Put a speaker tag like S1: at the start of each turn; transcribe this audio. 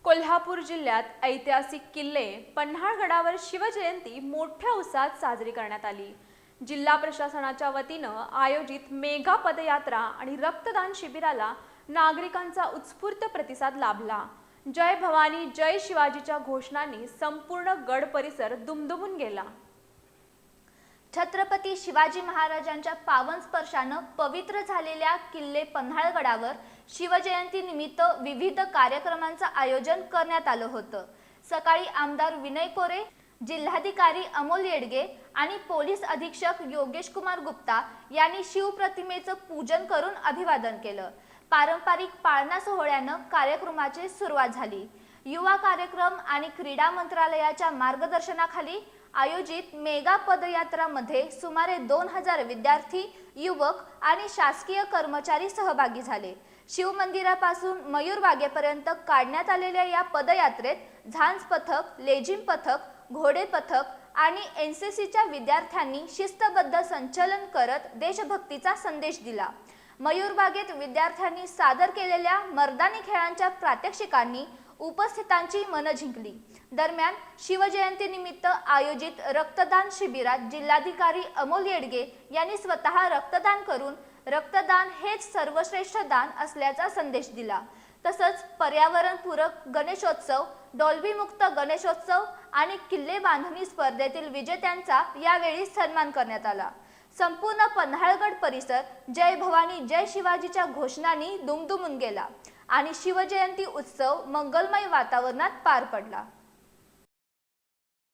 S1: कोल्हापूर जिल्ह्यात ऐतिहासिक किल्ले पन्हाळगडावर शिवजयंती मोठ्या उत्साहात साजरी करण्यात आली। जिल्हा प्रशासनाच्या वतीनं आयोजित मेगा पदयात्रा आणि रक्तदान शिबिराला नागरिकांचा उत्स्फूर्त प्रतिसाद लाभला। जय भवानी जय शिवाजीच्या घोषणांनी संपूर्ण गड परिसर दुमदुमून गेला।
S2: छत्रपती शिवाजी महाराजांच्या पावन स्पर्शानं पवित्र झालेल्या किल्ले पन्हाळगडावर शिवजयंती निमित्त विविध कार्यक्रमांचं आयोजन करण्यात आलं होतं। सकाळी आमदार विनय कोरे, जिल्हाधिकारी अमोल येडगे आणि पोलीस अधीक्षक योगेश कुमार गुप्ता यांनी शिवप्रतिमेचं पूजन करून अभिवादन केलं। पारंपरिक पाळणा सोहळ्यानं कार्यक्रमाची सुरुवात झाली। युवा कार्यक्रम आणि क्रीडा मंत्रालयाच्या मार्गदर्शनाखाली आयोजित मेगा पदयात्रामध्ये सुमारे 2000 विद्यार्थी, युवक आणि शासकीय कर्मचारी सहभागी झाले। शिवमंदिरापासून मयूरबागेपर्यंत काढण्यात आलेल्या या पदयात्रेत झांज पथक, लेझिम पथक, घोडे पथक आणि एनसीसीच्या विद्यार्थ्यांनी शिस्तबद्ध संचलन करत देशभक्तीचा संदेश दिला। मयूरबागेत विद्यार्थ्यांनी सादर केलेल्या मर्दानी खेळांच्या प्रात्यक्षिकांनी उपस्थितांची मनं जिंकली। दरम्यान शिवजयंतीनिमित्त आयोजित रक्तदान शिबिरात जिल्हाधिकारी अमोल येडगे यांनी स्वतः रक्तदान करून रक्तदान हेच सर्वश्रेष्ठ दान असल्याचा संदेश दिला। तसंच पर्यावरणपूरक गणेशोत्सव, डॉल्बी मुक्त गणेशोत्सव आणि किल्ले बांधणी स्पर्धेतील विजेत्यांचा यावेळी सन्मान करण्यात आला। संपूर्ण पन्हाळगड परिसर जय भवानी जय शिवाजीच्या घोषणांनी दुमदुमून गेला आणि शिवजयंती उत्सव मंगलमय वातावरणात पार पडला।